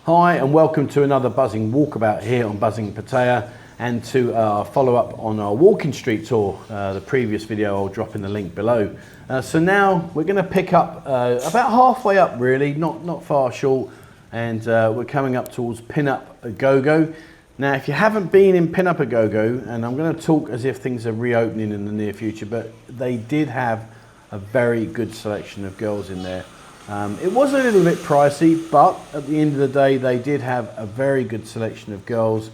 Hi and welcome to another buzzing walkabout here on Buzzing Pattaya, and to follow up on our Walking Street tour. The previous video I'll drop in the link below. So now we're going to pick up about halfway up, really, not far short, and we're coming up towards Pinup Go Go. Now if you haven't been in Pinup Go Go, and I'm going to talk as if things are reopening in the near future, but they did have a very good selection of girls in there. It was a little bit pricey, but at the end of the day they did have a very good selection of girls,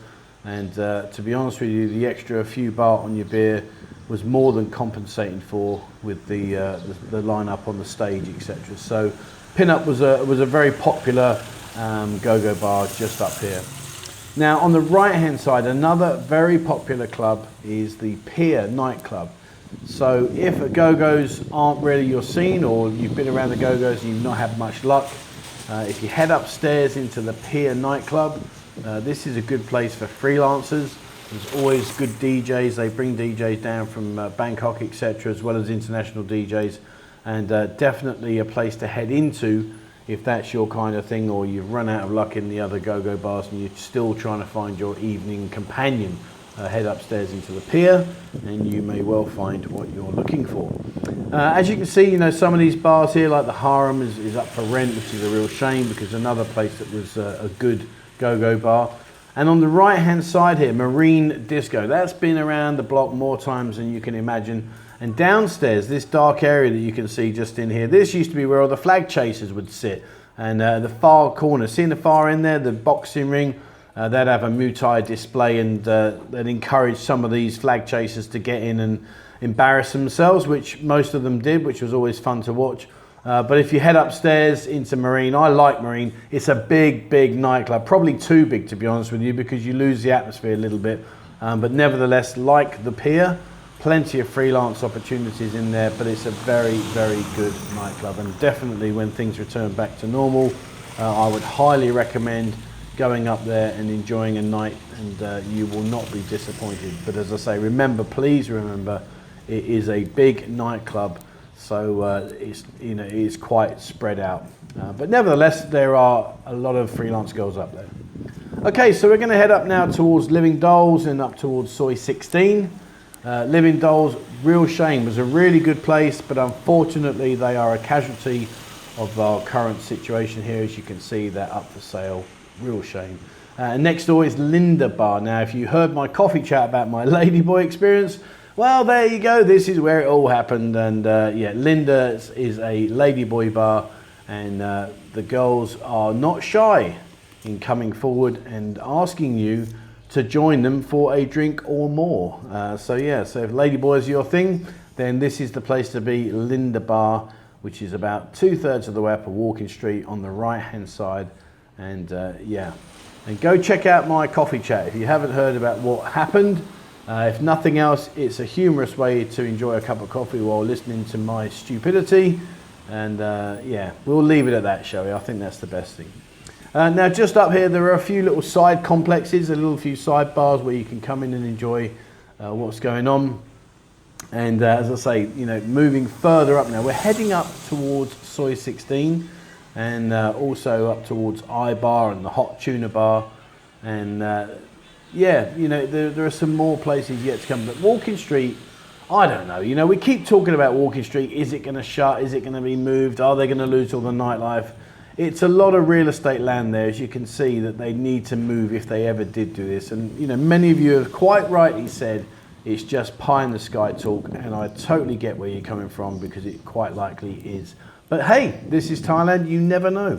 and to be honest with you, the extra few baht on your beer was more than compensating for with the lineup on the stage, etc. So Pinup was a very popular go-go bar just up here. Now on the right hand side, another very popular club is the Pier Nightclub. So if go-go's aren't really your scene, or you've been around the go-go's and you've not had much luck, if you head upstairs into the Pier Nightclub, this is a good place for freelancers. There's always good DJs. They bring DJs down from Bangkok, etc., as well as international DJs, and definitely a place to head into if that's your kind of thing, or you've run out of luck in the other go-go bars and you're still trying to find your evening companion. Head upstairs into the pier and you may well find what you're looking for. As you can see, some of these bars here, like the Harem, is up for rent, which is a real shame because another place that was a good go-go bar. And on the right hand side here, Marine Disco. That's been around the block more times than you can imagine. And downstairs, this dark area that you can see just in here, this used to be where all the flag chasers would sit. And the far corner, seeing the far end there, the boxing ring, they'd have a Muay Thai display, and they'd encourage some of these flag chasers to get in and embarrass themselves, which most of them did, which was always fun to watch. But if you head upstairs into Marine, I like Marine, it's a big nightclub, probably too big to be honest with you, because you lose the atmosphere a little bit. But nevertheless, like the pier, plenty of freelance opportunities in there, but it's a very good nightclub, and definitely when things return back to normal, I would highly recommend going up there and enjoying a night, and you will not be disappointed. But as I say, please remember, it is a big nightclub, so it is quite spread out. But nevertheless, there are a lot of freelance girls up there. Okay, so we're going to head up now towards Living Dolls and up towards Soi 16. Living Dolls, real shame, was a really good place, but unfortunately they are a casualty of our current situation here. As you can see, they're up for sale. Real shame. Next door is Linda Bar. Now, if you heard my coffee chat about my ladyboy experience, well, there you go. This is where it all happened. And yeah, Linda is a ladyboy bar, and the girls are not shy in coming forward and asking you to join them for a drink or more. So yeah, so if ladyboy is your thing, then this is the place to be. Linda Bar, which is about 2/3 of the way up a Walking Street on the right hand side. And yeah, and go check out my coffee chat if you haven't heard about what happened. If nothing else, it's a humorous way to enjoy a cup of coffee while listening to my stupidity. And yeah, we'll leave it at that, shall we? I think that's the best thing. Now just up here, there are a few little side complexes, a few side bars where you can come in and enjoy what's going on. And as I say, moving further up now, we're heading up towards Soi 16. And also up towards I-Bar and the Hot Tuna Bar, and yeah, there are some more places yet to come. But Walking Street, I don't know. We keep talking about Walking Street. Is it going to shut? Is it going to be moved? Are they going to lose all the nightlife? It's a lot of real estate land there, as you can see, that they need to move if they ever did do this. And many of you have quite rightly said it's just pie in the sky talk, and I totally get where you're coming from, because it quite likely is. But hey, this is Thailand, you never know.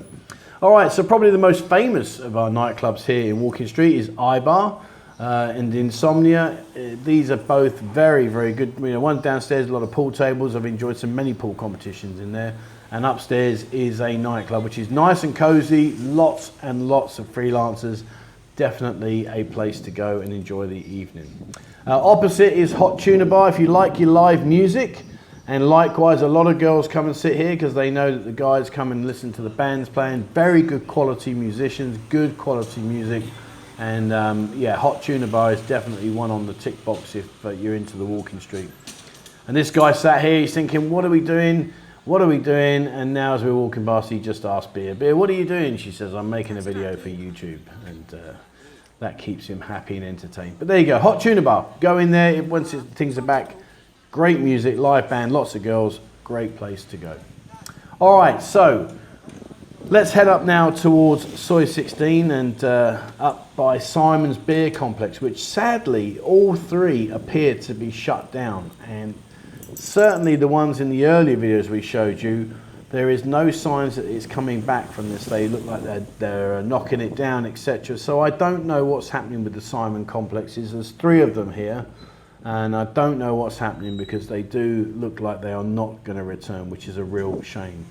All right, so probably the most famous of our nightclubs here in Walking Street is I-Bar and Insomnia. These are both very good. One downstairs, a lot of pool tables. I've enjoyed many pool competitions in there. And upstairs is a nightclub, which is nice and cozy, lots and lots of freelancers. Definitely a place to go and enjoy the evening. Opposite is Hot Tuna Bar, if you like your live music. And likewise, a lot of girls come and sit here because they know that the guys come and listen to the bands playing. Very good quality musicians, good quality music. And yeah, Hot Tuna Bar is definitely one on the tick box if you're into the Walking Street. And this guy sat here, he's thinking, what are we doing? what are we doing? And now as we're walking past, he just asked Beer, what are you doing? She says, I'm making a video for YouTube. And that keeps him happy and entertained. But there you go, Hot Tuna Bar. Go in there once things are back. Great music, live band, lots of girls. Great place to go. All right, so let's head up now towards Soy 16 and up by Simon's Beer Complex, which sadly all three appear to be shut down. And certainly the ones in the earlier videos we showed you, there is no signs that it's coming back from this. They look like they're knocking it down, etc. So I don't know what's happening with the Simon complexes. There's three of them here, and I don't know what's happening because they do look like they are not going to return, which is a real shame.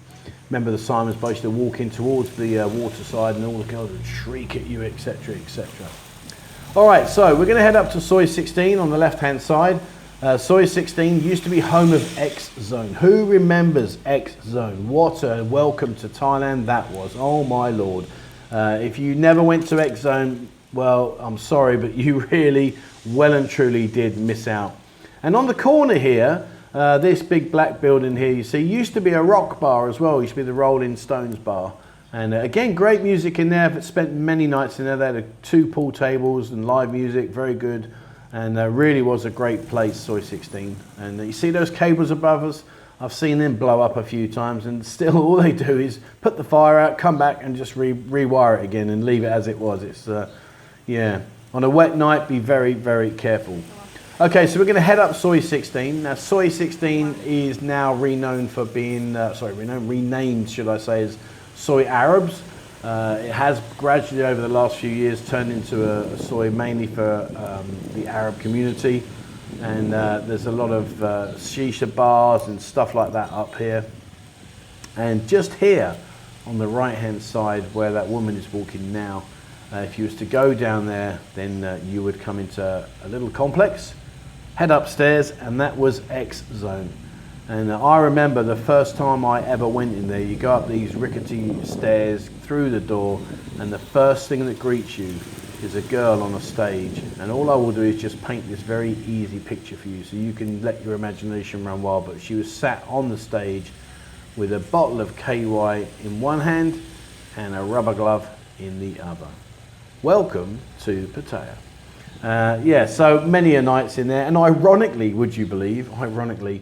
Remember, the Simons basically walking towards the water side, and all the girls would shriek at you, etc., etc. All right, so we're going to head up to Soy 16 on the left-hand side. Soy 16 used to be home of Xzone. Who remembers Xzone? What a welcome to Thailand that was. Oh my lord. If you never went to Xzone, well, I'm sorry, but you really well and truly did miss out. And on the corner here, this big black building here, you see, used to be a rock bar as well. It used to be the Rolling Stones bar. And again, great music in there. I've spent many nights in there. They had 2 pool tables and live music, very good. And really was a great place, Soy 16. And you see those cables above us? I've seen them blow up a few times, and still all they do is put the fire out, come back and just rewire it again and leave it as it was. It's, yeah, on a wet night, be very, very careful. Okay, so we're going to head up Soy 16. Now, Soy 16 is now renowned for being, renamed, should I say, as Soy Arabs. It has gradually over the last few years turned into a soy mainly for the Arab community, and there's a lot of shisha bars and stuff like that up here. And just here on the right hand side where that woman is walking now, if you was to go down there, then you would come into a little complex, head upstairs, and that was Xzone. And I remember the first time I ever went in there, you go up these rickety stairs through the door, and the first thing that greets you is a girl on a stage. And all I will do is just paint this very easy picture for you so you can let your imagination run wild. But she was sat on the stage with a bottle of KY in one hand and a rubber glove in the other. Welcome to Pattaya. Yeah, so many a nights in there, and ironically, would you believe, ironically,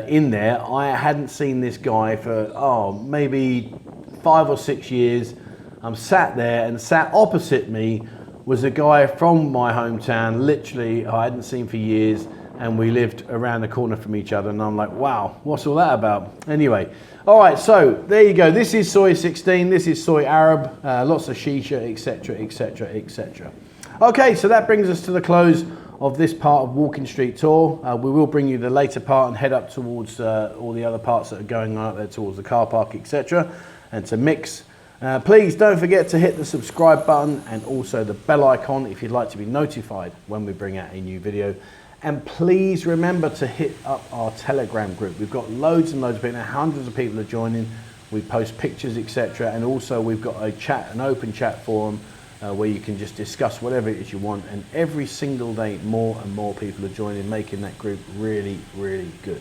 in there, I hadn't seen this guy for, maybe 5 or 6 years. I'm sat there, and sat opposite me was a guy from my hometown, literally I hadn't seen for years, and we lived around the corner from each other, and I'm like, wow, what's all that about? Anyway, all right, so there you go. This is Soy 16, this is Soy Arab, lots of shisha, etc., etc., etc. Okay, so that brings us to the close of this part of Walking Street Tour. We will bring you the later part and head up towards all the other parts that are going on out there towards the car park, etc., and to mix. Please don't forget to hit the subscribe button and also the bell icon if you'd like to be notified when we bring out a new video. And please remember to hit up our Telegram group. We've got loads and loads of people, hundreds of people are joining. We post pictures, etc., and also we've got a chat, an open chat forum, where you can just discuss whatever it is you want, and every single day more and more people are joining, making that group really, really good.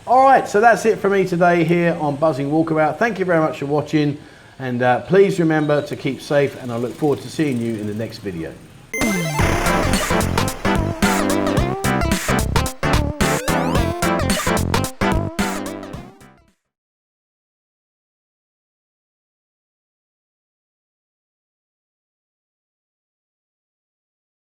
All right, so that's it for me today here on Buzzing Walkabout. Thank you very much for watching, and please remember to keep safe, and I look forward to seeing you in the next video.